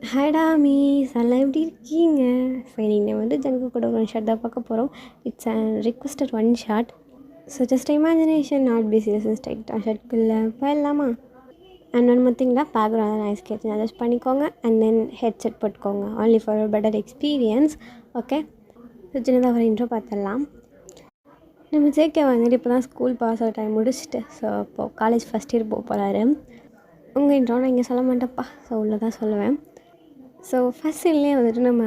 ஹாய்டா maize எல்லாம் எப்படி இருக்கீங்க? சரி, நீங்கள் வந்து ஜங்கு கூட ஒன் ஷாட் தான் பார்க்க போகிறோம். It's a requested one shot. So just imagination not be serious ஸ்ட்ரைட்டாக ஷாட்குள்ளே போயிடலாமா? அண்ட் ஒன் மத்திங்களா பேக்ரவுண்ட் நாய்ஸ் கேட்டு அட்ஜஸ்ட் பண்ணிக்கோங்க. அண்ட் தென் ஹெட்செட் போட்டுக்கோங்க. Only for better experience. Okay, so சின்னதாக ஒரு இன்ட்ரோ பார்த்துடலாம். நம்ம ஜேகே வந்துட்டு இப்போ தான் ஸ்கூல் பாஸ் அவுட் டைம் முடிச்சுட்டு ஸோ இப்போது காலேஜ் ஃபஸ்ட் இயர் போக போகிறாரு. உங்கள் இன்ட்ரோ நான் இங்கே சொல்ல மாட்டேன்ப்பா, ஸோ உள்ளே தான் சொல்லுவேன். ஸோ ஃபஸ்ட் சீன்லேயே வந்துட்டு நம்ம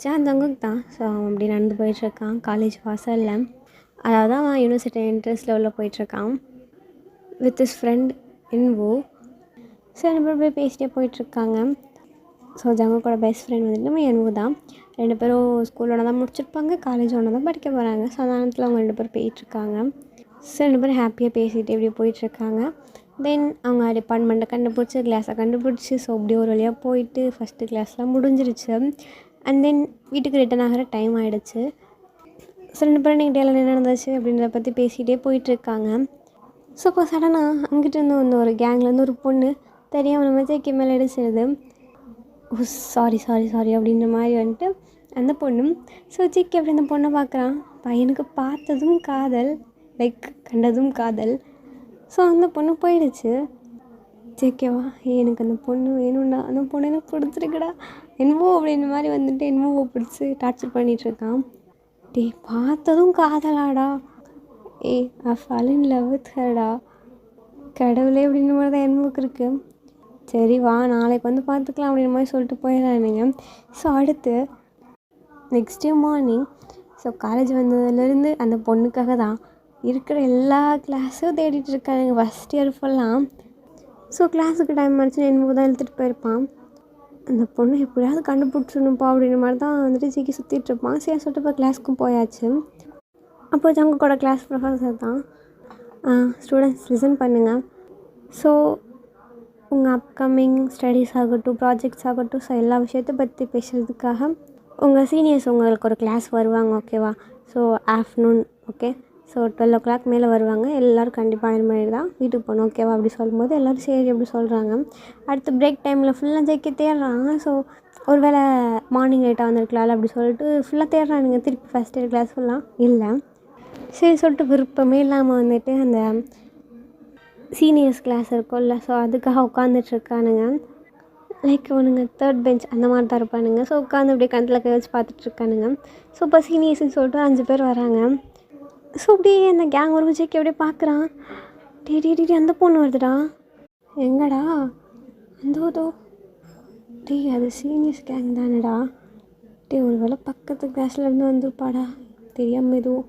ஜங்குக் தான். ஸோ அவன் அப்படி நடந்து போயிட்டுருக்கான் காலேஜ் வாசலில். அதாவது அவன் யூனிவர்சிட்டி என்ட்ரன்ஸில் உள்ள போயிட்டுருக்கான் வித் இஸ் ஃப்ரெண்ட் இன்வோ. ஸோ ரெண்டு பேரும் போய் பேசிட்டே போயிட்டுருக்காங்க. ஸோ ஜங்குக்கோட பெஸ்ட் ஃப்ரெண்ட் வந்துட்டு நம்ம என்வோ தான். ரெண்டு பேரும் ஸ்கூலோட தான் முடிச்சிருப்பாங்க, காலேஜ் ஒன்று தான் படிக்க போகிறாங்க. ஸோ அந்த நேரத்தில் அவங்க ரெண்டு பேரும் போயிட்டுருக்காங்க. ஸோ ரெண்டு பேரும் ஹாப்பியாக பேசிகிட்டு இப்படி போயிட்டுருக்காங்க. தென் அவங்க டிபார்ட்மெண்ட்டை கண்டுபிடிச்சி கிளாஸை கண்டுபிடிச்சி ஸோ அப்படி ஒரு வழியாக போயிட்டு ஃபஸ்ட்டு கிளாஸ்லாம் முடிஞ்சிருச்சு. அண்ட் தென் வீட்டுக்கு ரிட்டன் ஆகிற டைம் ஆகிடுச்சு. ஸோ ரெண்டு பேரும் நீங்கள் டேல என்ன நடந்துச்சு அப்படின்றத பற்றி பேசிகிட்டே போயிட்டுருக்காங்க. ஸோ இப்போ சடனாக அங்கிட்டேருந்து வந்து ஒரு கேங்லேருந்து ஒரு பொண்ணு தெரியாமல் நம்ம ஜேகே மேலே அடிச்சிடுது. ஓ சாரி சாரி சாரி அப்படின்ற மாதிரி வந்துட்டு அந்த பொண்ணும். ஸோ ஜேகே அப்படி அந்த பொண்ணை பார்க்குறான். பையனுக்கு பார்த்ததும் காதல், லைக் கண்டதும் காதல். ஸோ அந்த பொண்ணு போயிடுச்சு. ஜேகேவா எனக்கு அந்த பொண்ணு வேணும்டா, அந்த பொண்ணு எனக்கு பிடிச்சிருக்குடா என்னவோ அப்படின்ற மாதிரி வந்துட்டு என்னவோ பிடிச்சி டார்ச்சர் பண்ணிகிட்ருக்கான். டே பார்த்ததும் காதலாடா, I fall in love with ஹர்டா, கடவுளே அப்படின்ற மாதிரி தான் என்னவுக்கு இருக்குது. சரி வா நாளைக்கு வந்து பார்த்துக்கலாம் அப்படின்ற மாதிரி சொல்லிட்டு போயிடறானுங்க. ஸோ அடுத்து next day morning so college வந்ததுலேருந்து அந்த பொண்ணுக்காக தான் இருக்கிற எல்லா கிளாஸும் தேடிட்டு இருக்காங்க ஃபஸ்ட் இயர் ஃபுல்லாக. ஸோ கிளாஸுக்கு டைம் ஆச்சுன்னு என்னமோ தான் எடுத்துகிட்டு போயிருப்பான். அந்த பொண்ணு எப்படியாவது கண்டுபிடிச்சிடணும்ப்பா அப்படின்ற மாதிரி தான் வந்துட்டு ஜிக்கி சுற்றிட்டு இருப்பான். சரி சொல்லிட்டு இப்போ கிளாஸுக்கும் போயாச்சு. அப்போ ஜங்குக்கோட கிளாஸ் ப்ரொஃபஸர் தான், ஸ்டூடெண்ட்ஸ் லிசன் பண்ணுங்கள். ஸோ உங்கள் அப்கமிங் ஸ்டடீஸ் ஆகட்டும், ப்ராஜெக்ட்ஸ் ஆகட்டும், ஸோ எல்லா விஷயத்தை பற்றி பேசுகிறதுக்காக உங்கள் சீனியர்ஸ் உங்களுக்கு ஒரு கிளாஸ் வருவாங்க, ஓகேவா? So afternoon, okay. So 12 o'clock மேலே வருவாங்க. எல்லோரும் கண்டிப்பாக அயன் பண்ணி தான் வீட்டுக்கு போகணும், ஓகேவா? அப்படி சொல்லும்போது எல்லோரும் சரி அப்படி சொல்கிறாங்க. அடுத்து பிரேக் டைமில் ஃபுல்லாக ஜேகே தேடுறாங்க. ஸோ ஒரு வேளை மார்னிங் லேட்டாக வந்திருக்கலாம்ல அப்படி சொல்லிட்டு ஃபுல்லாக தேடுறானுங்க. திருப்பி ஃபஸ்ட் இயர் கிளாஸ் ஃபுல்லாக இல்லை. சரி சொல்லிட்டு விருப்பமே இல்லாமல் வந்துட்டு அந்த சீனியர்ஸ் கிளாஸ் இருக்கும்ல, ஸோ அதுக்காக உட்காந்துட்ருக்கானுங்க. லைக் அவனுங்க 3rd bench அந்த மாதிரி தான் இருப்பானுங்க. ஸோ உட்காந்து அப்படியே கணத்தில் கை வச்சு பார்த்துட்ருக்கானுங்க. ஸோ இப்போ சீனியர்ஸ்ன்னு சொல்லிட்டு 5 பேர் வராங்க. ஸோ அப்படியே அந்த கேங் ஒரு ஜேகே அப்படியே பார்க்குறான். டே அந்த பொண்ணு வருதுடா. எங்கடா? அந்த அது சீனியர்ஸ் கேங் தானேடா. ஒரு வேளை பக்கத்து கிளாஸில் இருந்து வந்துருப்பாடா, தெரியாமல் எதுவும்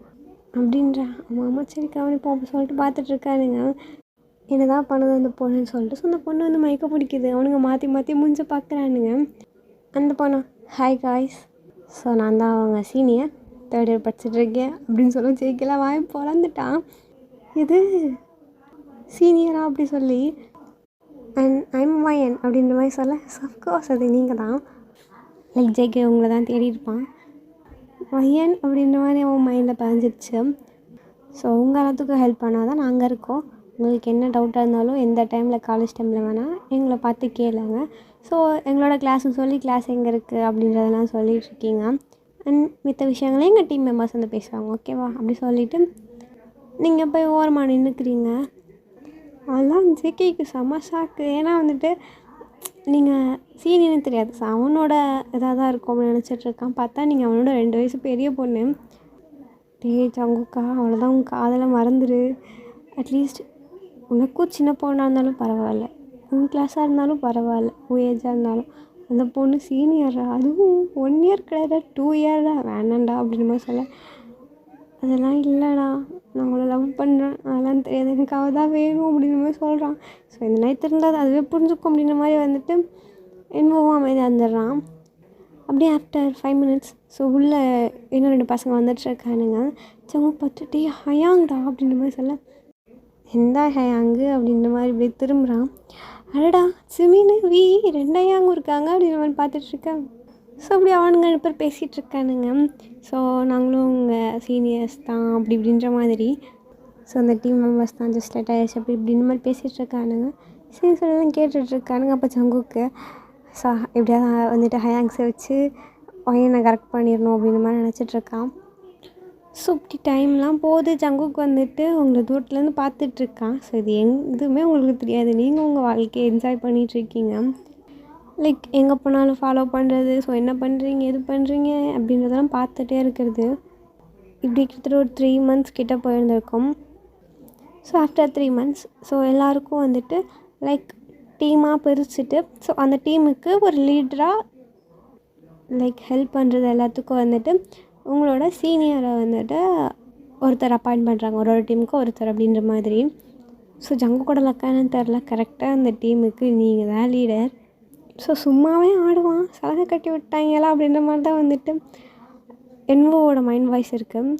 அப்படின்றா. ஆமாம் சரி கவனிப்போம் அப்படி சொல்லிட்டு பார்த்துட்ருக்கானுங்க. என்ன தான் பண்ணுது அந்த பொண்ணுன்னு சொல்லிட்டு. ஸோ அந்த பொண்ணு வந்து மயக்க பிடிக்குது. அவனுங்க மாற்றி மாற்றி முடிஞ்சு பார்க்குறானுங்க. அந்த பொண்ணு ஹாய் காய்ஸ், ஸோ நான் தான் அவங்க சீனியர், 3rd year படிச்சுட்ருக்கேன் அப்படின்னு சொல்ல ஜேகேலாம் வாய் பொழந்துட்டான். இது சீனியரா அப்படி சொல்லி அண்ட் ஐம் வயன் அப்படின்ற மாதிரி சொல்ல, சப்கோர்ஸ் அது நீங்கள் தான், லைக் ஜேகே உங்களை தான் தேடி இருப்பான். வயன் அப்படின்ற மாதிரி அவன் மைண்டில் பதிஞ்சிடுச்சு. ஸோ உங்கள் எல்லாத்துக்கும் ஹெல்ப் பண்ணால் தான் நாங்கள் இருக்கோம். உங்களுக்கு என்ன டவுட்டாக இருந்தாலும் எந்த டைமில் காலேஜ் டைமில் வேணால் எங்களை பார்த்து கேளுங்க. ஸோ எங்களோட கிளாஸுன்னு சொல்லி கிளாஸ் எங்கே இருக்குது அப்படின்றதெல்லாம் சொல்லிகிட்ருக்கீங்க. அண்ட் மித்த விஷயங்களையும் எங்கள் டீம் மெம்பர்ஸ் வந்து பேசுவாங்க, ஓகேவா? அப்படி சொல்லிவிட்டு நீங்கள் போய் ஓரமாக நின்றுக்கிறீங்க. அதெல்லாம் ஜேகேக்கு செம்ம ஷாக்கு. ஏன்னா வந்துட்டு நீங்கள் சீனியர்னு தெரியாது, ஸோ அவனோட இதாக தான் இருக்கும் அப்படின்னு நினச்சிட்ருக்கான். பார்த்தா நீங்கள் அவனோட 2 வயசு பெரிய பொண்ணு. ஜங்குக்கா அவ்வளோதான், உங்கள் காதலை மறந்துடு. அட்லீஸ்ட் உனக்கும் சின்ன பொண்ணாக இருந்தாலும் பரவாயில்ல, உன் கிளாஸாக இருந்தாலும் பரவாயில்ல, உன் ஏஜாக இருந்தாலும். அந்த பொண்ணு சீனியரா, அதுவும் 1 year கிடையாது 2 year வேணாண்டா அப்படின்னு மாதிரி சொல்ல, அதெல்லாம் இல்லைடா நான் உங்களை லவ் பண்ணுறேன், அதெல்லாம் தெரியாது, எனக்கு அவள் தான் வேணும் அப்படின்ற மாதிரி சொல்கிறான். ஸோ இந்த நைட் இருந்தால் அதுவே புரிஞ்சுக்கும் அப்படின்ற மாதிரி வந்துட்டு என்னவும் அமைதியாக இருந்துடுறான். அப்படியே ஆஃப்டர் 5 minutes ஸோ உள்ளே இன்னும் 2 பசங்க வந்துட்டுருக்கானுங்க. சங்க பார்த்துட்டு ஹயாங்கடா அப்படின்ற மாதிரி சொல்ல, எந்த ஹயாங்கு அப்படின்ற மாதிரி இப்படியே திரும்புகிறான். அடடா சிமின்னு 2 ஹயாங்கும் இருக்காங்க அப்படின்ற மாதிரி பார்த்துட்ருக்கேன். ஸோ அப்படி அவனுங்க 2 பேர் பேசிகிட்ருக்கானுங்க. ஸோ நாங்களும் உங்கள் சீனியர்ஸ் தான் அப்படி இப்படின்ற மாதிரி. ஸோ அந்த டீம் மெம்பர்ஸ் தான் ஜஸ்ட் லேட் ஆகிடுச்சு அப்படி இப்படின்ற மாதிரி பேசிகிட்ருக்கானுங்க. சரி சொல்லலாம் கேட்டுட்ருக்கானுங்க. அப்போ ஜங்குக்கு ஸோ எப்படியாவது வந்துட்டு ஹயாங்ஸை வச்சு ஒயனை கரெக்ட் பண்ணிடணும் அப்படின்ற மாதிரி நினச்சிட்ருக்கான். ஸோ இப்படி டைம்லாம் போகுது. ஜங்குக் வந்துட்டு உங்களை தூரத்துலேருந்து பார்த்துட்ருக்கான். ஸோ இது எதுவுமே உங்களுக்கு தெரியாது. நீங்கள் உங்கள் வாழ்க்கையை என்ஜாய் பண்ணிகிட்ருக்கீங்க. லைக் எங்கே போனாலும் ஃபாலோ பண்ணுறது, ஸோ என்ன பண்ணுறீங்க எது பண்ணுறீங்க அப்படின்றதெல்லாம் பார்த்துட்டே இருக்கிறது. இப்படி கிட்டத்தட்ட ஒரு 3 months கிட்டே போயிருந்திருக்கும். ஸோ ஆஃப்டர் 3 months ஸோ எல்லாேருக்கும் வந்துட்டு லைக் டீமாக பிரிச்சுட்டு, ஸோ அந்த டீமுக்கு ஒரு லீடராக லைக் ஹெல்ப் பண்ணுறது எல்லாத்துக்கும் வந்துட்டு உங்களோட சீனியரை வந்துட்டு ஒருத்தர் அப்பாயிண்ட் பண்ணுறாங்க. ஒரு டீமுக்கு ஒருத்தர் அப்படின்ற மாதிரி. ஸோ ஜங்குக்கோட லக்கானு தெரில, கரெக்டாக அந்த டீமுக்கு நீங்கள் தான் லீடர். ஸோ சும்மாவே ஆடுவான், சலகை கட்டி விட்டாங்களா அப்படின்ற மாதிரி தான் வந்துட்டு என்வோவோட மைண்ட் வாய்ஸ் இருக்குது.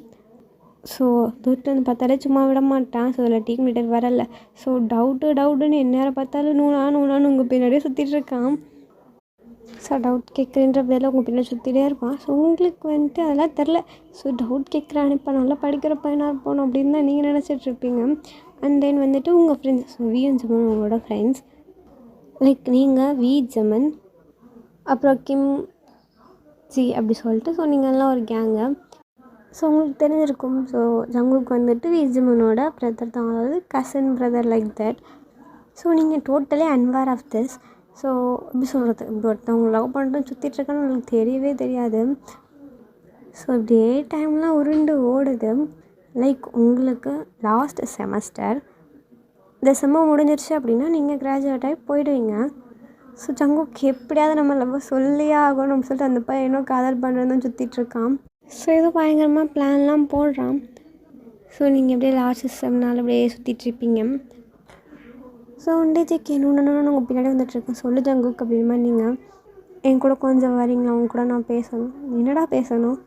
ஸோ தூரத்தில் வந்து பார்த்தாலே சும்மா விட மாட்டான். ஸோ அதில் டீம் லீடர் வரல. ஸோ டவுட்டுன்னு எந்நேரம் பார்த்தாலும் நூனான்னு உங்கள் பின்னாடியே சுற்றிட்டுருக்கான். ஸோ டவுட் கேட்குறன்ற பேரில் உங்கள் பின்னாடி சுற்றிட்டே இருப்பான். ஸோ உங்களுக்கு வந்துட்டு அதெல்லாம் தெரில. ஸோ டவுட் கேட்குறான், இப்போ நல்லா படிக்கிற பையனாக இருப்போம் அப்படின்னு தான் நீங்கள் நினச்சிட்ருப்பீங்க. அண்ட் தென் வந்துட்டு உங்கள் ஃப்ரெண்ட்ஸ், ஸோ வி அண்ட் ஜெமன் உங்களோட ஃப்ரெண்ட்ஸ். லைக் நீங்கள் வி ஜெமன் அப்புறம் கிம் ஜி அப்படி சொல்லிட்டு, ஸோ நீங்கள்லாம் ஒரு கேங்கு. ஸோ உங்களுக்கு தெரிஞ்சிருக்கும். ஸோ ஜங்குக்கு வந்துட்டு வி ஜெமனோட பிரதர் தான், அதாவது cousin brother like that. So நீங்கள் டோட்டலி அன்வேர் ஆஃப் திஸ். ஸோ எப்படி சொல்கிறது, இப்படி ஒருத்தவங்க லவ் பண்ணிட்டு சுற்றிட்டுருக்கான்னு உங்களுக்கு தெரியவே தெரியாது. ஸோ இப்படியே டைம்லாம் உருண்டு ஓடுது. லைக் உங்களுக்கு லாஸ்ட் செமஸ்டர் இந்த செம்ம முடிஞ்சிருச்சு அப்படின்னா நீங்கள் கிராஜுவேட் ஆகி போயிடுவீங்க. ஸோ ஜங்குக்கு எப்படியாவது நம்ம லவ் சொல்லியே ஆகணும் அப்படின்னு சொல்லிட்டு அந்த பையன் இன்னும் காதல் பண்ணுறதும் சுற்றிட்டுருக்கான். ஸோ ஏதோ பயங்கரமாக பிளான்லாம் போடுறான். ஸோ நீங்கள் எப்படியே லாஸ்ட் செம்னால் அப்படியே சுற்றிட்டுருப்பீங்க. ஸோ ஒன்டே ஜேகே இன்னொன்று உங்கள் பின்னாடி வந்துட்டுருக்கேன். சொல்லு ஜங்குக் அப்படின்ற மாதிரி நீங்கள் என் கூட கொஞ்சம் வரீங்களா, அவங்க கூட நான் பேசணும். என்னடா பேசணும்,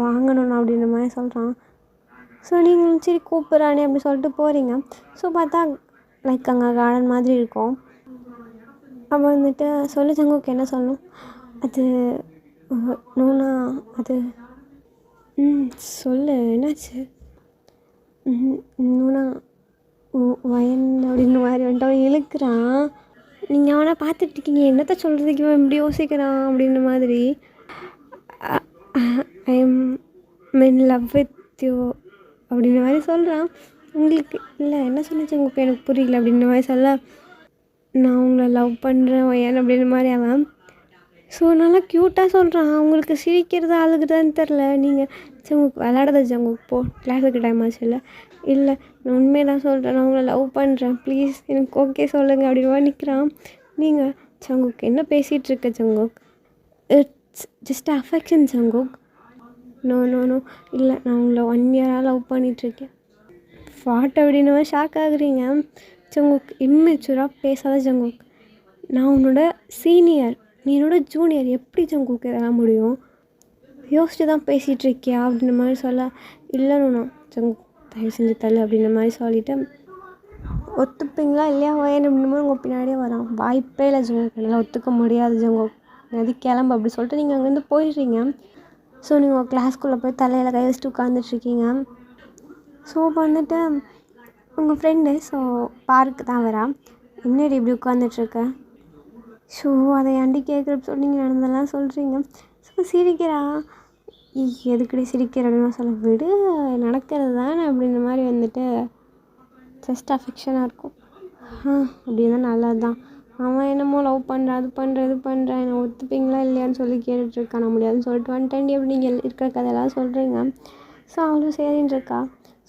வாங்கணும் அப்படின்ற மாதிரி சொல்கிறான். ஸோ நீங்கள் சரி கூப்பிட்றானே அப்படி சொல்லிட்டு போகிறீங்க. ஸோ பார்த்தா லைக் அங்கே கார்டன் மாதிரி இருக்கும். அப்போ வந்துட்டு சொல்லு ஜங்குக் என்ன சொல்லணும், அது நூனா அது சொல்லு என்னாச்சு, நூனா வயன் அப்படின்ற மாதிரி வந்துட்டு அவன் இழுக்கிறான். நீங்கள் அவனை பார்த்துட்ருக்கீங்க, என்னத்த சொல்கிறதுக்கு இவன் இப்படி யோசிக்கிறான் அப்படின்ற மாதிரி. I am in love with you அப்படின்ற மாதிரி சொல்கிறான். உங்களுக்கு இல்லை என்ன சொன்னிச்சு உங்களுக்கு எனக்கு புரியல அப்படின்ற மாதிரி சொல்ல, நான் உங்களை லவ் பண்ணுறேன் வயன் அப்படின்ற மாதிரி அவன். ஸோ நல்லா க்யூட்டாக சொல்கிறான். அவங்களுக்கு சிரிக்கிறதா அழுகுதான்னு தெரில. நீங்கள் ஜங்குக் விளாடாத ஜங்குக் போ, கிளாஸுக்கு டைம் ஆச்சு. இல்லை நான் உண்மையை தான் சொல்கிறேன், நான் உங்களை லவ் பண்ணுறேன், ப்ளீஸ் எனக்கு ஓகே சொல்லுங்கள் அப்படின்னு மாதிரி நிற்கிறான். நீங்கள் ஜங்குக் என்ன பேசிகிட்ருக்க Jungkook, it's just affection Jungkook. No இல்லை நான் உங்களை 1 year லவ் பண்ணிகிட்ருக்கேன். ஃபாட் அப்படின்னு ஷாக் ஆகுறீங்க. ஜங்குக் இம்மெச்சூராக பேசாத ஜங்குக், நான் உன்னோட சீனியர், நீ என்னோட ஜூனியர், எப்படி ஜங்குக் இதெல்லாம் முடியும், யோசிச்சு தான் பேசிகிட்ருக்கியா அப்படின்ற மாதிரி சொல்ல, இல்லைன்னு ஜங்குக் தயவு செஞ்சு தள்ளு அப்படின்ற மாதிரி சொல்லிவிட்டு, ஒத்துப்பீங்களா இல்லையா வயன் அப்படின்ற மாதிரி உங்கள் பின்னாடியே வரான். வாய்ப்பே இல்லை ஜங்குக், என்னால் ஒத்துக்க முடியாது ஜங்குக், அது கிளம்பு அப்படி சொல்லிட்டு நீங்கள் அங்கேருந்து போயிடுறீங்க. ஸோ நீங்கள் உங்கள் கிளாஸ்க்குள்ளே போய் தலையில் கை வச்சுட்டு உட்காந்துட்ருக்கீங்க. ஸோ வந்துட்டு உங்கள் ஃப்ரெண்டு ஸோ பார்க்கு தான் வரா. என்னடி இப்படி உட்காந்துட்ருக்க, ஸோ அதை ஏன்டி கேட்குறப்ப சொல்லி நீங்கள் நடந்தெல்லாம் சொல்கிறீங்க. ஸோ சிரிக்கிறா, எதுக்கடி சிரிக்கிற அப்படின்னு சொல்ல, விடு நடக்கிறது தானே அப்படின்ற மாதிரி வந்துட்டு ஜஸ்ட் அஃபெக்ஷனாக இருக்கும். அப்படின்னா நல்லது தான். அவன் என்னமோ லவ் பண்ணுறான், அது பண்ணுற இது பண்ணுறான், என்னை ஒத்துப்பீங்களா இல்லையான்னு சொல்லி கேட்டுட்ருக்கான். நான் முடியாதுன்னு சொல்லிட்டு வந்துட்டேன் அப்படி நீங்கள் இருக்கிற கதையெல்லாம் சொல்கிறீங்க. ஸோ அவளும் சரின்னு இருக்கா.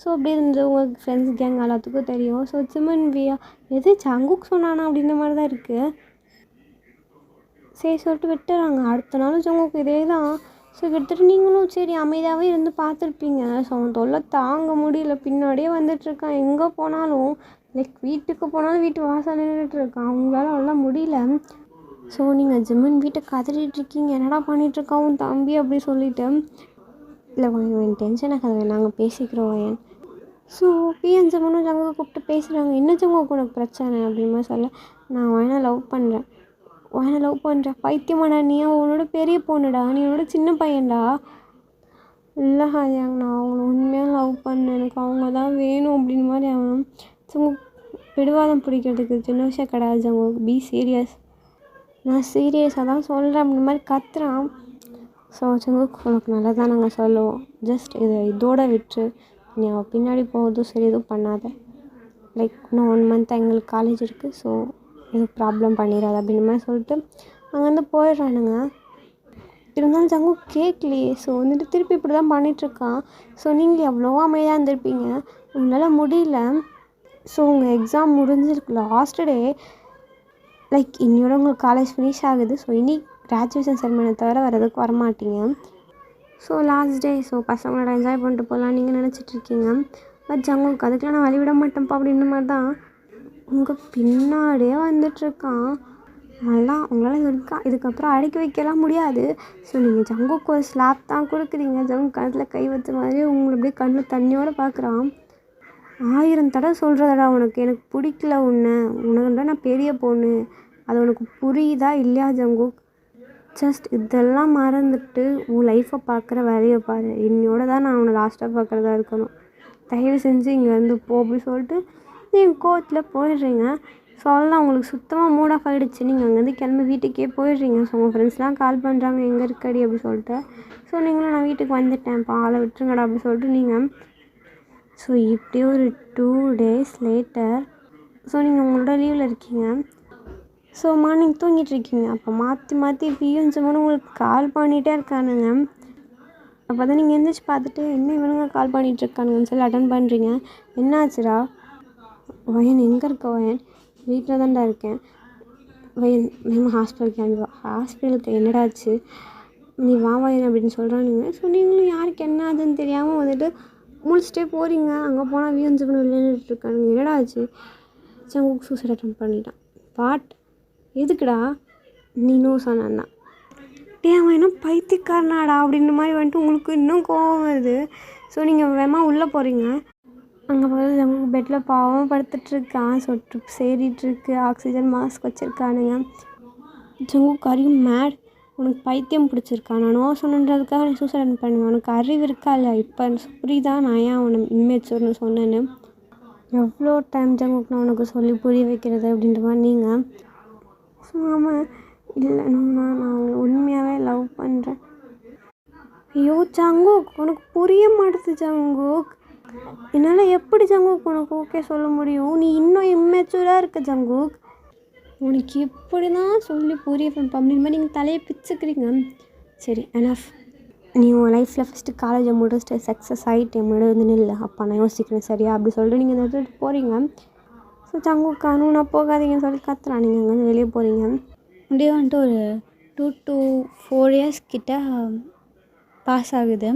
ஸோ அப்படி இருந்து உங்கள் ஃப்ரெண்ட்ஸ் கேங் எல்லாத்துக்கும் தெரியும். ஸோ ஜிமன் வியா எது ஜங்குக் சொன்னானா அப்படின்ற மாதிரி தான் இருக்குது. சரி சொல்லிட்டு விட்டுறாங்க. அடுத்த நாள் ஜங்குக் இதே தான். ஸோ கிட்டத்தட்ட நீங்களும் சரி அமைதியாகவே இருந்து பார்த்துருப்பீங்க. ஸோ அவன் தொல்லை தாங்க முடியல, பின்னாடியே வந்துட்டுருக்கான். எங்கே போனாலும் லைக் வீட்டுக்கு போனாலும் வீட்டு வாசல் நின்றுட்டுருக்கான். அவங்களால அவ்வளோலாம் முடியல. ஸோ நீங்கள் ஜிம்மன் வீட்டை கதறிட்டுருக்கீங்க, என்னடா பண்ணிகிட்ருக்கான் உன் தம்பி அப்படி சொல்லிவிட்டு, இல்லை வயன் டென்ஷனாக கதை நாங்கள் பேசிக்கிறோம் வயன். ஸோ பிஎன் ஜிம்மனும் ஜங்குவை கூப்பிட்டு பேசுகிறாங்க. என்ன ஜங்குக்கு உனக்கு பிரச்சனை அப்படின்னு மாதிரி சொல்ல, நான் வயனை லவ் பண்ணுறேன், பைத்தியமாடா நீ, உன்னோட பெரிய பொண்ணுடா, நீ உன்னோட சின்ன பையன்டா. இல்லை ஹாயாங் நான் அவங்கள உண்மையாக லவ் பண்ணேன், எனக்கு அவங்க தான் வேணும் அப்படின்னு மாதிரி அவன். ஸோ பிடிவாதம் பிடிக்கிறதுக்கு சின்ன விஷயம் கிடையாது ஜங்குக், பி சீரியஸ். நான் சீரியஸாக தான் சொல்கிறேன் அப்படின்ற மாதிரி கத்துறான். ஸோ ஜங்குக் உனக்கு நல்லா தான் நாங்கள் சொல்லுவோம், ஜஸ்ட் இதோட விட்டுரு, நீ அவள் பின்னாடி போகிறதும் சரி எதுவும் பண்ணாத, லைக் இன்னும் 1 month எங்களுக்கு காலேஜ் இருக்குது, ஸோ எதுவும் ப்ராப்ளம் பண்ணிடாது அப்படின்ற மாதிரி சொல்லிட்டு அங்கேருந்து போயிடுறானுங்க. இருந்தாலும் ஜங்குக் கேட்கலையே. ஸோ வந்துட்டு திருப்பி இப்படி தான் பண்ணிகிட்ருக்கான். ஸோ நீங்கள் எவ்வளவோ அமைதியாக இருந்திருப்பீங்க, உங்களால் முடியல. ஸோ உங்கள் எக்ஸாம் முடிஞ்சிருக்கு லாஸ்ட் டே, லைக் இன்னையோட உங்களுக்கு காலேஜ் ஃபினிஷ் ஆகுது. ஸோ இனி கிராஜுவேஷன் செரமனியை தவிர வேறு எதுக்கும் வரமாட்டீங்க. ஸோ லாஸ்ட் டே, ஸோ பசங்களோட என்ஜாய் பண்ணிட்டு போகலாம் நீங்கள் நினச்சிட்ருக்கீங்க. பட் ஜங்குக் அதுக்கெலாம் நான் வழி விட மாட்டேன்ப்பா அப்படின்ற மாதிரி தான் உங்கள் பின்னாடியே வந்துட்டுருக்கான். நல்லா உங்களால் இதுக்கப்புறம் அடக்கி வைக்கலாம் முடியாது. ஸோ நீங்கள் ஜங்குக்கு ஒரு ஸ்லாப் தான் கொடுக்குறீங்க. ஜங்குக் கணத்தில் கை வச்ச மாதிரி உங்களை அப்படியே கண்ணில் தண்ணியோடு பார்க்குறான். 1000 தடவை சொல்கிறதடா உனக்கு, எனக்கு பிடிக்கல உனக்குன்ற நான் பெரிய பொண்ணு, அது உனக்கு புரியுதா இல்லையா ஜங்குக்? ஜஸ்ட் இதெல்லாம் மறந்துட்டு உன் லைஃப்பை பார்க்குற வேலையை பாரு. என்னோட தான் நான் உன்னை லாஸ்ட்டாக பார்க்குறதா இருக்கணும். தயவு செஞ்சு இங்கேருந்து போ அப்படி சொல்லிட்டு நீங்கள் கோவத்தில் போயிடுறீங்க. ஸோ அதெல்லாம் உங்களுக்கு சுத்தமாக மூட் ஆஃப் ஆகிடுச்சு. நீங்கள் அங்கேருந்து கிளம்பி வீட்டுக்கே போயிடுறீங்க. ஸோ உங்கள் ஃப்ரெண்ட்ஸ்லாம் கால் பண்ணுறாங்க எங்கே இருக்கடி அப்படி சொல்லிட்டு. ஸோ நீங்களும் நான் வீட்டுக்கு வந்துட்டேன்ப்பா, ஆளை விட்டுருங்கடா அப்படி சொல்லிட்டு நீங்கள். ஸோ இப்படி ஒரு 2 days லேட்டர், ஸோ நீங்கள் உங்களோட லீவில் இருக்கீங்க. ஸோ மார்னிங் தூங்கிட்டுருக்கீங்க. அப்போ மாற்றி மாற்றி பியும் ஜம்முன்னு உங்களுக்கு கால் பண்ணிகிட்டே இருக்கானுங்க. அப்போ தான் நீங்கள் எந்திரிச்சு பார்த்துட்டு என்ன இவனுங்க கால் பண்ணிகிட்ருக்கானுங்கன்னு சொல்லி அட்டன் பண்ணுறீங்க. என்ன ஆச்சுடா? வயன் எங்கே இருக்க வயன்? வீட்டில் தான்டா இருக்கேன். வயன் நம்ம ஹாஸ்பிட்டலுக்கு அனுப்பா. ஹாஸ்பிட்டலுக்கு என்னடா ஆச்சு? நீ வா வயன் அப்படின்னு சொல்கிறானுங்க. ஸோ நீங்களும் யாருக்கு என்ன ஆச்சுன்னு தெரியாமல் வந்துட்டு முழிச்சிட்டே போகிறீங்க. அங்கே போனால் வியஞ்சு விளையாண்டுட்ருக்கானுங்க. என்னடா ஆச்சு? ஜங்குக் சூசைட் அட்டன் பண்ணிட்டான். பாட் எதுக்குடா? நீனும் சொன்னான் தான். அவன் என்ன பைத்தியக்காரனாடா அப்படின்ற மாதிரி வந்துட்டு உங்களுக்கு இன்னும் கோவம் வருது. ஸோ நீங்கள் வேகமாக உள்ளே போகிறீங்க. அங்கே பார்த்து ஜங்குக் பெட்டில் பாவம் படுத்துட்ருக்கான். ஸோ ட்ரிப்ஸ் ஏறிட்டுருக்கு, ஆக்சிஜன் மாஸ்க் வச்சுருக்கானுங்க. Jungkook are you mad? உனக்கு பைத்தியம் பிடிச்சிருக்கா? நான் நோ சொன்னன்றதுக்காக நீ சூசைட் அட்டன் பண்ணுவேன். உனக்கு அறிவு இருக்கா இல்லை? இப்போ புரியுதா நான் ஏன் அவனை இன்மெச்சூர்னு சொன்னேன்னு? எவ்வளோ டைம் ஜங்குக் நான் உனக்கு சொல்லி புரிய வைக்கிறது அப்படின்ற மாதிரி நீங்கள். ஸோ ஆமாம், இல்லை நான் அவங்களை உண்மையாகவே லவ் பண்ணுறேன். ஐயோ ஜங்குக் உனக்கு புரிய மாட்டுது ஜங்குக். என்னால் எப்படி ஜங்குக் உனக்கு ஓகே சொல்ல முடியும்? நீ இன்னும் இம்மெச்சூராக இருக்க ஜங்குக். உனக்கு எப்படி தான் சொல்லி புரிய அப்படின்ற மாதிரி நீங்கள் தலையை பிச்சுக்கிறீங்க. சரி எனஃப். நீ உன் லைஃப்பில் ஃபஸ்ட்டு காலேஜை முடிச்சுட்டு சக்ஸஸ் ஆகிட்டு முன்னாடி வந்து நில்லை, அப்போ நான் யோசிக்கிறேன் சரியா அப்படி சொல்லிட்டு நீங்கள் இந்த இடத்துக்கு போகிறீங்க. ஸோ ஜங்குக் நான் போகாதீங்கன்னு சொல்லி கத்துறான். நீங்கள் அங்கேருந்து வெளியே போகிறீங்க. அப்படியே வந்துட்டு ஒரு 2 to 4 years கிட்ட பாஸ் ஆகுது.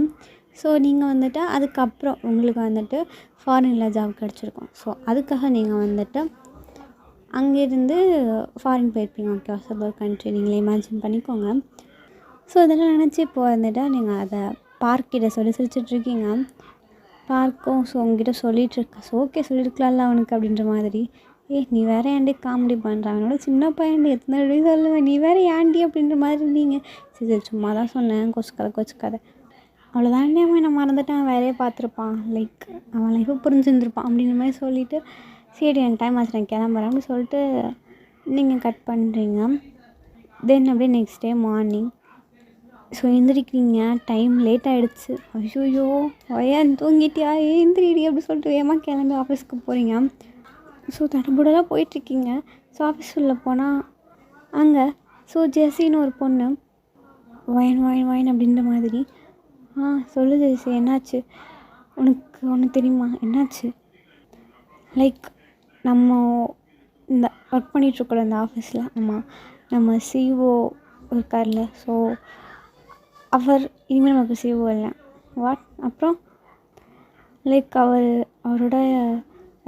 ஸோ நீங்கள் வந்துட்டு அதுக்கப்புறம் உங்களுக்கு வந்துட்டு ஃபாரினில் ஜாப் கிடச்சிருக்கும். ஸோ அதுக்காக நீங்கள் வந்துட்டு அங்கேருந்து ஃபாரின் போயிருப்பீங்க. ஓகே, ஒரு கண்ட்ரி நீங்களே இமேஜின் பண்ணிக்கோங்க. ஸோ இதெல்லாம் நினச்சி இப்போ வந்துட்டு நீங்கள் அதை பார்க்கிட்ட சொல்லி சிரிச்சிட்ருக்கீங்க. பார்க்கும் ஸோ உங்ககிட்ட சொல்லிகிட்ருக்க. ஸோ ஓகே சொல்லியிருக்கலாம்ல அவனுக்கு அப்படின்ற மாதிரி. நீ வேறு ஏன்டி காமெடி பண்ணுறான், அவனோட சின்ன பையன்டி எத்தனை தடவை சொல்லுவேன், நீ வேறு ஏன்டி அப்படின்ற மாதிரி நீங்கள். சரி சும்மா தான் சொன்னேன், கொச்சுக்காத அவ்வளோதாண்டி. அவன் நான் மறந்துட்டான், வேலையே பார்த்துருப்பான், லைக் அவன் லைஃபை புரிஞ்சுருந்துருப்பான் அப்படின்ற மாதிரி சொல்லிவிட்டு சரி என் டைம் ஆச்சு நான் கிளம்புறேன் அப்படின்னு சொல்லிட்டு நீங்கள் கட் பண்ணுறீங்க. தென் அப்படியே நெக்ஸ்ட் டே மார்னிங் ஸோ எந்திரிக்கிறீங்க. டைம் லேட் ஆகிடுச்சு. ஐயோ வயன் தூங்கிட்டியா, எந்திரிடி அப்படி சொல்லிட்டு வேகமாக கிளம்பி ஆஃபீஸ்க்கு போகிறீங்க. ஸோ தடபுடலாக போயிட்டுருக்கீங்க. ஸோ ஆஃபீஸ் உள்ள போனால் அங்கே ஸோ ஜெஸின்னு ஒரு பொண்ணு வயன் அப்படின்ற மாதிரி. சொல்லு ஜெஸி என்னாச்சு? உனக்கு ஒன்று தெரியுமா என்னாச்சு? லைக் நம்ம இந்த ஒர்க் பண்ணிகிட்ருக்கோம் இந்த ஆஃபீஸில் நம்ம சிஓ இருக்கார்ல, ஸோ அவர் இனிமேல் நமக்கு சிஓ இல்லை. வாட்? அப்புறம் லைக் அவரோட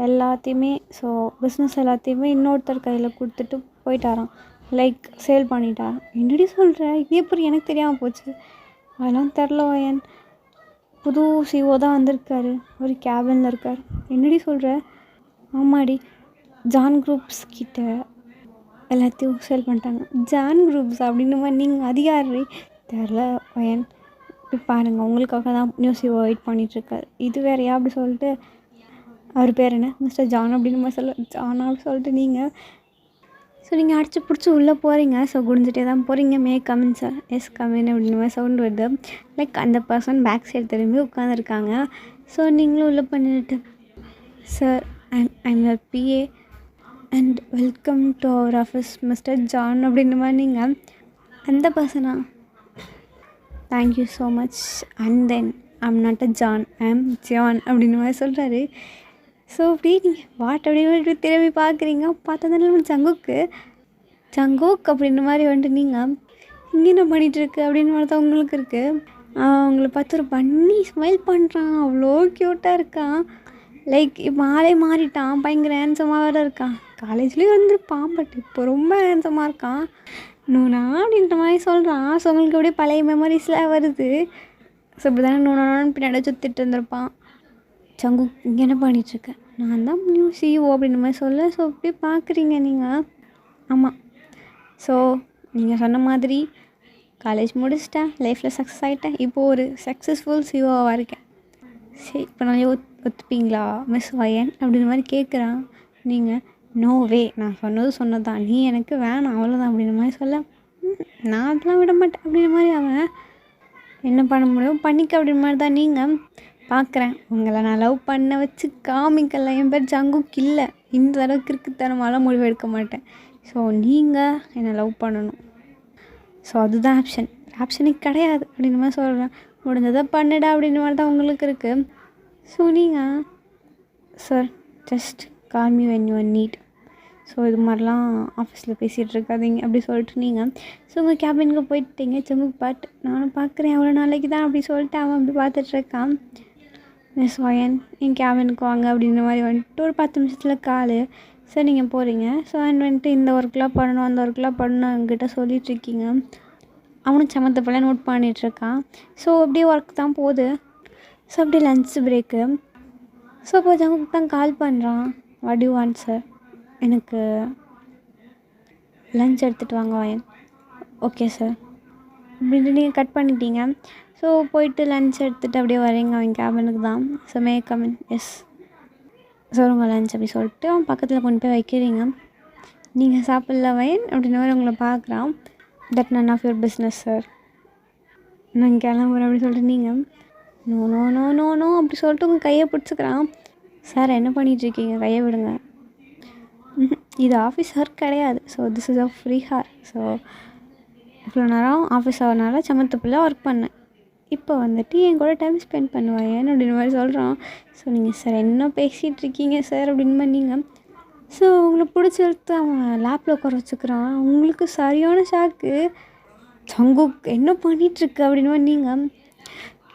எல்லாத்தையுமே ஸோ பிஸ்னஸ் எல்லாத்தையுமே இன்னொருத்தர் கையில் கொடுத்துட்டு போயிட்டாராம். Like sale பண்ணிட்டாராம். என்னடி சொல்கிற? இதே எப்படி எனக்கு தெரியாமல் போச்சு? அதெல்லாம் தெரில வயன். புது சிஓ தான் வந்திருக்காரு, ஒரு கேபினில் இருக்கார். என்னடி சொல்கிற? ஆமாடி, ஜான் குரூப்ஸ் கிட்ட எல்லாத்தையும் சேல் பண்ணிட்டாங்க. ஜான் குரூப்ஸ் அப்படின்ற மாதிரி நீங்கள் அதிகாரி தெரில வயன். இப்போ பாருங்கள், உங்களுக்காக தான் நியூ சிஓ வெயிட் பண்ணிகிட்ருக்காரு. இது வேறையா அப்படி சொல்லிட்டு அவர் பேர் என்ன மிஸ்டர் ஜான் அப்படின்னு மாதிரி ஜான் அப்படி சொல்லிட்டு நீங்கள் ஸோ நீங்கள் அடிச்சு பிடிச்சி உள்ளே போகிறீங்க. ஸோ குனிஞ்சிட்டே தான் போகிறீங்க. May come in sir, yes come in அப்படின்ற மாதிரி சவுண்ட் வருது. லைக் அந்த பர்சன் பேக் சைடு திரும்பி உட்காந்துருக்காங்க. ஸோ நீங்களும் உள்ளே பண்ணிட்டு, sir I'm your PA and welcome to our office mister John அப்படின்ற மாதிரி நீங்கள் அந்த persona, thank you so much and then I'm not a John, I'm John அப்படின்ற மாதிரி சொல்கிறாரு. ஸோ அப்படி நீங்கள் வாட் அப்படின்னு திரும்பி பார்க்குறீங்க. பார்த்தா தானே ஜங்கோக் அப்படின்ற மாதிரி வந்துட்டு நீங்கள் இங்கே என்ன பண்ணிகிட்ருக்கு அப்படின்னு பார்த்தா உங்களுக்கு இருக்குது. அவங்கள பார்த்து ஒரு பண்ணி ஸ்மைல் பண்ணுறான். அவ்வளோ க்யூட்டாக இருக்கான். லைக் இப்போ ஆளே மாறிட்டான். பயங்கர ஹேண்ட்ஸமாக வேறு இருக்கான். காலேஜ்லேயும் வந்துருப்பான், பட் இப்போ ரொம்ப ஹேண்ட்ஸமாக இருக்கான். நூனா அப்படின்ற மாதிரி சொல்கிறான். ஸோ உங்களுக்கு அப்படியே பழைய மெமரிஸ்லாம் வருது. ஸோ இப்படி தானே நூனான்னு பின்னாடி சுற்றிட்டு இருந்திருப்பான். ஜங்குக் இங்கே என்ன பண்ணிகிட்ருக்க, நான் தான் நியூ சிஇஓ அப்படின்ற மாதிரி சொல்ல. ஸோ அப்படியே பார்க்குறீங்க நீங்கள். ஆமாம், ஸோ நீங்கள் சொன்ன மாதிரி காலேஜ் முடிச்சிட்டேன், லைஃப்பில் சக்ஸஸ் ஆகிட்டேன், இப்போது ஒரு சக்ஸஸ்ஃபுல் சிஇஓவாக இருக்கேன். சரி, இப்போ நான் ஒத்துப்பீங்களா மிஸ் வயன் அப்படின்ற மாதிரி கேட்குறான். நீங்கள் நோ வே, நான் சொன்னதான், நீ எனக்கு வேணாம் அவ்வளோதான் அப்படின்ற மாதிரி சொல்ல, நான் அதெல்லாம் விட மாட்டேன் அப்படின்ற மாதிரி அவன் என்ன பண்ண முடியும் பண்ணிக்க அப்படின்ற மாதிரி தான். நீங்கள் பார்க்குறேன், உங்களை நான் லவ் பண்ண வச்சு காமிக்கல. என் பேர் ஜங்குக் இல்லை. இந்த தடவைக்கு இருக்குத்தனமாலாம் முடிவு எடுக்க மாட்டேன். ஸோ நீங்கள் என்னை லவ் பண்ணணும். ஸோ அதுதான் ஆப்ஷனே கிடையாது அப்படின்ற மாதிரி சொல்கிறேன். முடிஞ்சதை பண்ணிடா அப்படின்ற மாதிரி தான் உங்களுக்கு இருக்குது. ஸோ நீங்கள் sir just call me when you need. So இது மாதிரிலாம் ஆஃபீஸில் பேசிகிட்டு இருக்காதீங்க அப்படி சொல்லிட்டு நீங்கள் ஸோ உங்கள் கேபினுக்கு போயிட்டீங்க. ஜங்குக் பாட்டு நானும் பார்க்குறேன் எவ்வளோ நாளைக்கு தான் அப்படி சொல்லிட்டு அவன் அப்படி பார்த்துட்ருக்கான். மிஸ் வயன் என் கேபினுக்கு வாங்க அப்படின்ற மாதிரி வந்துட்டு ஒரு 10 நிமிஷத்தில் கால். சார் நீங்கள் போகிறீங்க. ஸோ அண்ட் வந்துட்டு இந்த ஒர்க்கெலாம் பண்ணணும் அந்த ஒர்க்கெலாம் பண்ணணும் அவங்ககிட்ட சொல்லிகிட்ருக்கீங்க. அவனும் சமத்த போல நோட் பண்ணிகிட்ருக்கான். ஸோ அப்படியே ஒர்க் தான் போகுது. ஸோ அப்படியே லன்ச் பிரேக்கு. ஸோ அப்போ ஜங்குக்கு தான் கால் பண்ணுறான். வாட் யூ வாண்ட் சார், எனக்கு லன்ச் எடுத்துகிட்டு வாங்க வயன். ஓகே சார் அப்படின்ட்டு நீங்கள் கட் பண்ணிட்டீங்க. ஸோ போயிட்டு லன்ச் எடுத்துகிட்டு அப்படியே வரீங்க அவன் கேபினுக்கு தான். ஸோ மே கமின், எஸ் சொல்லுங்க லன்ச் அப்படி சொல்லிட்டு அவன் பக்கத்தில் கொண்டு போய் வைக்கிறீங்க. நீங்கள் சாப்பிட்ல வயன் அப்படின்ற மாதிரி உங்களை பார்க்குறான். That none of your business sir, நான் கிளம்புறேன் அப்படி சொல்லிட்டு நீங்கள் no no no no no அப்படி சொல்லிட்டு உங்கள் கையை பிடிச்சிக்கிறான். சார் என்ன பண்ணிகிட்ருக்கீங்க, கையை விடுங்க. இது ஆஃபீஸ் ஒர்க் கிடையாது. So this is a free hour. So இவ்வளோ நேரம் ஆஃபீஸ் ஆகிறனால சமத்து பிள்ளை ஒர்க் பண்ணேன். இப்போ வந்துட்டு என் கூட டைம் ஸ்பெண்ட் பண்ணுவாயேன்னு அப்படின்ற மாதிரி சொல்கிறான். ஸோ நீங்கள் சார் என்ன பேசிகிட்டு இருக்கீங்க சார் அப்படின்னு மாதிரி நீங்கள் ஸோ உங்களை பிடிச்சி எடுத்து அவன் லேப்பில் உட்கார வச்சுக்கிறான். உங்களுக்கு சரியான ஷாக்கு. ஜங்குக் என்ன பண்ணிகிட்ருக்கு அப்படின்னு மாதிரி நீங்கள்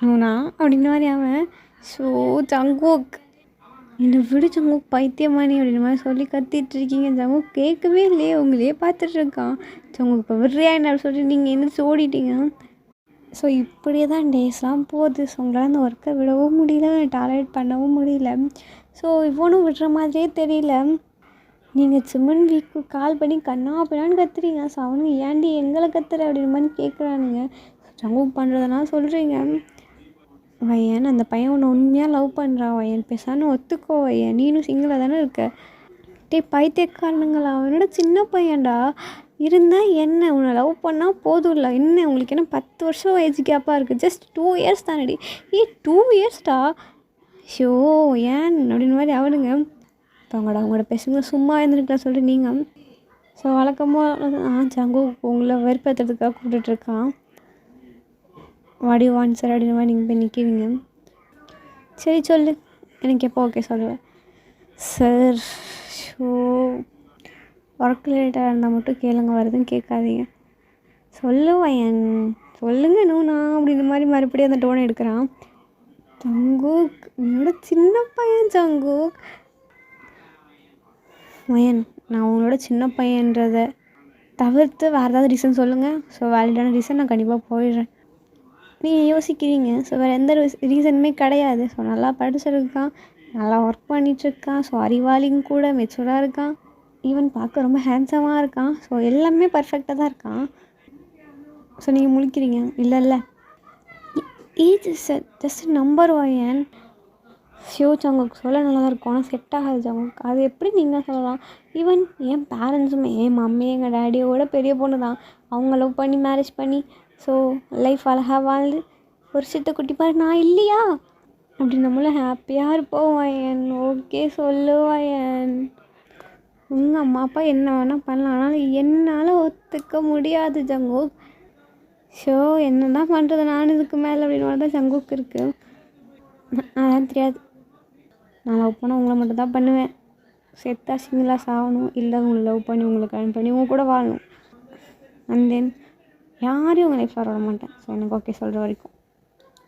நூனா அப்படின்ற மாதிரி அவன் ஸோ ஜங்குக் என்னை விடு ஜங்குக் பைத்தியமானி அப்படின்ற மாதிரி சொல்லி கத்திட்டுருக்கீங்க. ஜங்குக் கேட்கவே இல்லையே, உங்களையே பார்த்துட்ருக்கான். ஜங்குக் இப்போ விட்றியா என்ன அப்படி சொல்லிட்டு நீங்கள் எந்திரிச்சு ஓடிட்டீங்க. ஸோ இப்படியே தான் டேஸ்லாம் போகுது. ஸோ உங்களால் அந்த ஒர்க்கை விடவும் முடியல, டாலரேட் பண்ணவும் முடியல. ஸோ இவனும் விடுற மாதிரியே தெரியல. நீங்கள் சிம்மன் வீக்கு கால் பண்ணி கண்ணா அப்படின்னான்னு கத்துறீங்க. ஸோ அவனுக்கு ஏன்டி எங்களை கத்துற அப்படின்ற மாதிரி கேட்குறானுங்க. ஜங்குக் பண்ணுறதெல்லாம் சொல்கிறீங்க. வயன் அந்த பையன் உன்னை உண்மையாக லவ் பண்ணுறான் வயன், பேசான்னு ஒத்துக்கோ வயன், நீனும் சிங்கிளாக தானே இருக்க. டே பைத்தியக்காரனுங்களா, அவனோட சின்ன பையன்டா இருந்தால் என்ன, உன்னை லவ் பண்ணால் போதும் இல்லை என்ன, உங்களுக்கு என்ன 10 வருஷம் ஏஜ் கேப்பாக இருக்குது, ஜஸ்ட் 2 இயர்ஸ் தானடி. 2 இயர்ஸ்டா, ஷோ ஏன் அப்படின்னு மாதிரி அவனுங்க. இப்போ அவங்களோட பேசுங்க சும்மா இருந்துருக்கலாம் சொல்லிட்டு நீங்கள் ஸோ வழக்கமாக ஜங்குக் உங்களை வெறுப்பேற்றுறதுக்காக கூப்பிட்டுட்ருக்கான். வாடி வான் சார் அப்படின்ற மாதிரி நீங்கள் போய் நிற்கிறீங்க. சரி சொல்லு, எனக்கு எப்போ ஓகே சொல்லுவேன் சார். ஷோ ஒர்க் ரிலேட்டாக இருந்தால் மட்டும் கேளுங்க, வருதுன்னு கேட்காதீங்க. சொல்லுவேன் சொல்லுங்க நூனா அப்படின்ற மாதிரி மறுபடியும் அந்த டோனை எடுக்கிறான். ஜங்குக் என்னோட சின்ன பையன் ஜங்குக். வயன் நான் உங்களோட சின்ன பையன்றதை தவிர்த்து வேறு ஏதாவது ரீசன் சொல்லுங்கள். ஸோ வேலிடான ரீசன் நான் கண்டிப்பாக போயிடுறேன். நீங்கள் யோசிக்கிறீங்க. ஸோ வேறு எந்த ரீசனுமே கிடையாது. ஸோ நல்லா படிச்சிருக்கான், நல்லா ஒர்க் பண்ணிகிட்ருக்கான். ஸோ அறிவாளியும் கூட மெச்சூராக இருக்கான். ஈவன் பார்க்க ரொம்ப ஹேண்ட்ஸமாக இருக்கான். ஸோ எல்லாமே பர்ஃபெக்டாக தான் இருக்கான். ஸோ நீங்கள் முழிக்கிறீங்க. இல்லை ஏஜ் இஸ் ஜஸ்ட் நம்பர் வயன். ஷோ ஜங்குக் சொல்ல நல்லா தான் இருக்கும், ஆனால் செட் ஆகாது ஜங்குக். அது எப்படி நீங்கள் சொல்லலாம்? ஈவன் என் பேரண்ட்ஸுமே, என் மம்மி எங்கள் டேடியோட பெரிய பொண்ணு தான். அவங்க லவ் பண்ணி மேரேஜ் பண்ணி ஸோ லைஃப் அழகாக வாழ்ந்து ஒரு சித்த குட்டி பாரு நான் இல்லையா அப்படி நம்மளும் ஹாப்பியாக இருப்போம் வயன். ஓகே சொல்லு வயன். உங்கள் அம்மா அப்பா என்ன வேணால் பண்ணலாம், ஆனால் என்னால் ஒத்துக்க முடியாது ஜங்குக். ஷோ என்ன தான் பண்ணுறது நான் இதுக்கு மேலே அப்படின்னு தான் ஜங்குக் இருக்குது. அதான் தெரியாது. நான் லவ் பண்ணால் உங்களை மட்டும் தான் பண்ணுவேன். செத்தா சிங்கிளாக சாகணும், இல்லை உங்களை லவ் பண்ணி உங்களை கல்யாணம் பண்ணி உங்க கூட வாழணும். அண்ட் தென் யாரையும் உங்கள் லைஃப்பில் வர மாட்டேன். ஸோ எனக்கு ஓகே சொல்கிற வரைக்கும்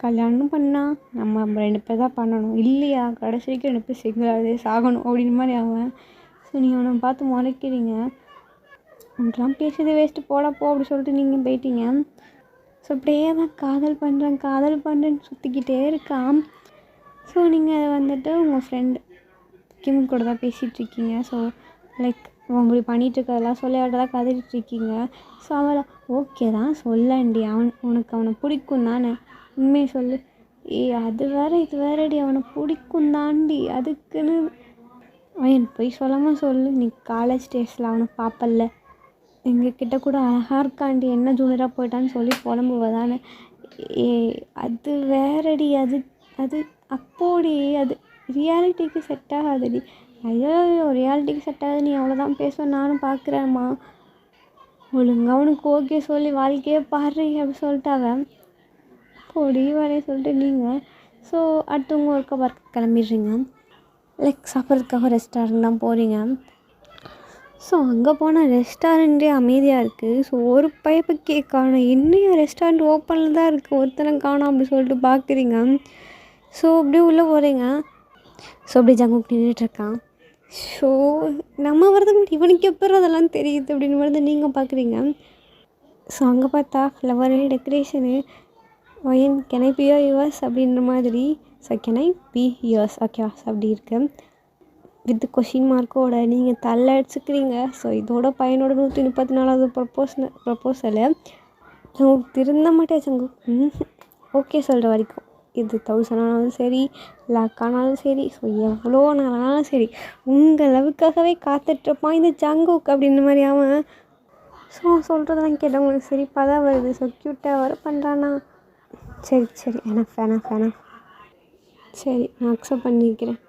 கல்யாணம் பண்ணால் நம்ம 2 பேர் தான் பண்ணணும், இல்லையா கடைசி வரைக்கும் 2 பேர் சிங்கிளாகவே சாகணும் அப்படின்னு மாதிரி ஆவேன். ஸோ நீங்கள் அவனை பார்த்து முறைக்கிறீங்க, உங்களாம் பேசுறது வேஸ்ட்டு போட போ அப்படி சொல்லிட்டு நீங்கள் போயிட்டீங்க. ஸோ அப்படியே தான் காதல் பண்ணுறேன்னு சுற்றிக்கிட்டே இருக்கான். ஸோ நீங்கள் வந்துட்டு உங்கள் ஃப்ரெண்ட் கிம் கூட தான் பேசிகிட்ருக்கீங்க. ஸோ லைக் அவன் இப்படி பண்ணிகிட்ருக்கதெல்லாம் சொல்லி அவர்கிட்ட தான் கதறிட்டுருக்கீங்க. ஸோ அவளை ஓகே தான் சொல்லண்டி, உனக்கு அவனை பிடிக்கும் தானே, உண்மையை சொல்லு. அது வேறு இது வேறடி, அவனை பிடிக்கும் தாண்டி, அதுக்குன்னு அவன் போய் சொல்லாமல் சொல்லு. நீ காலேஜ் டேஸில் அவனை பார்ப்பல்ல, எங்ககிட்ட கூட அழகாக இருக்காண்டி, என்ன ஜூனியராக போயிட்டான்னு சொல்லி புலம்புவதானே. அது வேறடி, அது அது அப்போடி, அது ரியாலிட்டிக்கு செட் ஆகாதடி. ஐயோ ரியாலிட்டிக்கு செட் ஆகாது, நீ அவ்வளோதான் பேசுவேன் நானும் பார்க்குறேம்மா. ஒழுங்காக அவனுக்கு ஓகே சொல்லி வாழ்க்கையே பாரு அப்படி சொல்லிட்டாவன் பொடி வரைய சொல்லிட்டு நீங்கள். ஸோ அடுத்தவங்க ஒர்க் கிளம்பிடுறீங்க. லைக் சாப்பிட்றதுக்காக ரெஸ்டாரண்ட் தான் போகிறீங்க. ஸோ அங்கே போனால் ரெஸ்டாரண்ட்டே அமைதியாக இருக்குது. ஸோ ஒரு பைப்பை காணோம், இன்னும் ரெஸ்டாரண்ட் ஓப்பனில் தான் இருக்குது, ஒருத்தனை காணோம் அப்படி சொல்லிட்டு பார்க்குறீங்க. ஸோ அப்படியே உள்ளே போகிறீங்க. ஸோ அப்படி ஜங்குக் நின்றுட்டுருக்கான். ஸோ நம்ம வரது இவனுக்கு எப்போ அதெல்லாம் தெரியுது அப்படின்னு வந்து நீங்கள் பார்க்குறீங்க. ஸோ அங்கே பார்த்தா ஃப்ளவரு டெக்கரேஷனு ஒயன் கேன் ஐ பி யுவர்ஸ் அப்படின்ற மாதிரி. So can I be yours ஓகேவா அப்படி இருக்கு வித் கொஷின் மார்க்கோட நீங்கள் தள்ள அடிச்சுக்கிறீங்க. ஸோ இதோட பையனோட 134வது ப்ரப்போசலு ஜங்குக் திருந்த மாட்டேன். ஜங்குக் ஓகே சொல்கிற வரைக்கும் இது 1000 ஆனாலும் சரி, லாக் ஆனாலும் சரி, ஸோ எவ்வளோ நாளானாலும் சரி உங்கள் லவுக்காகவே காத்துட்ருப்பான் இந்த ஜங்குக் அப்படின்ற மாதிரி அவன். ஸோ சொல்கிறதெல்லாம் கேட்டவங்களுக்கு சிரிப்பாக தான் வருது. ஸோ க்யூட்டாக வர பண்ணுறானா. சரி எனஃப் சரி நான் அக்செப்ட் பண்ணிக்கிறேன்.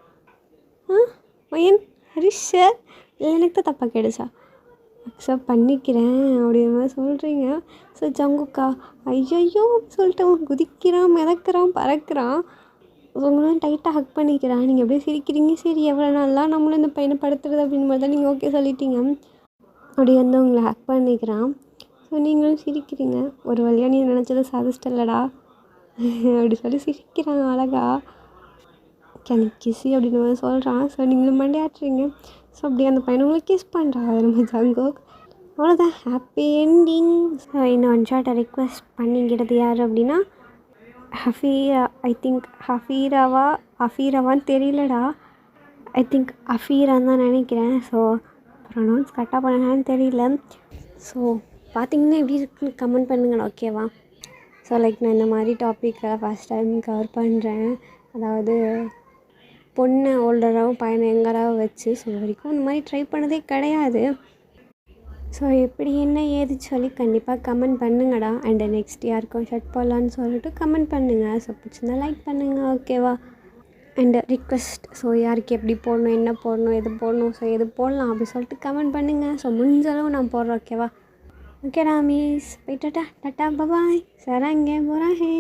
மயன் ஹரிஷ் சார் எனக்கு தான் தப்பாக கேடுச்சா, அக்செப்ட் பண்ணிக்கிறேன் அப்படின்ற மாதிரி சொல்கிறீங்க. ஸோ ஜங்குக்கா ஐயோ சொல்லிட்டு அவன் குதிக்கிறான், மிதக்கிறான், பறக்கிறான். உங்களும் டைட்டாக ஹக் பண்ணிக்கிறான். நீங்கள் அப்படியே சிரிக்கிறீங்க. சரி எவ்வளோ நாளாக நம்மளும் இந்த பையனை படுத்துறது அப்படின்னு மாதிரி தான் நீங்கள் ஓகே சொல்லிட்டீங்க. அப்படி வந்து உங்களை ஹக் பண்ணிக்கிறான். ஸோ நீங்களும் சிரிக்கிறீங்க. ஒரு வழியாக நீ நினச்சதை சாதிச்சிட்டலடா அப்படி சொல்லி சிரிக்கிறான் அழகா. எனக்கு கிஸ்ஸி அப்படின்னு மாதிரி சொல்கிறான். ஸோ நீங்களும் மண்டையாட்டுறீங்க. ஸோ அப்படியே அந்த பையனை உங்களுக்கு கிஸ் பண்ணுறான். அது நம்ம ஜங்குக். அவ்வளோதான், ஹாப்பி என்டிங். ஸோ இன்னும் ஒன் ஷார்ட்டை ரிக்வெஸ்ட் பண்ணிக்கிறது யார் அப்படின்னா ஹஃபீரா. ஐ திங்க் ஹஃபீராவான்னு தெரியலடா. ஐ திங்க் அஃபீரான்னு தான் நினைக்கிறேன். ஸோ ப்ரொனவுன்ஸ் கரெக்டாக பண்ணான்னு தெரியல. ஸோ பார்த்தீங்கன்னா எப்படி இருக்குன்னு கமெண்ட் பண்ணுங்கண்ணா ஓகேவா. ஸோ லைக் நான் இந்த மாதிரி டாப்பிக்கை ஃபஸ்ட் டைம் கவர் பண்ணுறேன். அதாவது பொண்ணை ஓல்டராகவும் பையனை யங்கராகவும் வச்சு. ஸோ வரைக்கும் இந்த மாதிரி ட்ரை பண்ணதே கிடையாது. ஸோ எப்படி என்ன ஏது சொல்லி கண்டிப்பாக கமெண்ட் பண்ணுங்கடா. அண்டு நெக்ஸ்ட் யாருக்கும் ஷர்ட் போடலான்னு சொல்லிட்டு கமெண்ட் பண்ணுங்கள். ஸோ பிடிச்சிருந்தா லைக் பண்ணுங்கள் ஓகேவா. அண்டு ரிக்வெஸ்ட், ஸோ யாருக்கு எப்படி போடணும், என்ன போடணும், எது போடணும், ஸோ எது போடலாம் அப்படி சொல்லிட்டு கமெண்ட் பண்ணுங்கள். ஸோ முடிஞ்ச அளவு நான் போடுறேன் ஓகேவா. ஓகேடா மீஸ் போய்ட்டாட்டா டாட்டா பபாய் சராங்கே போகிறாஹே.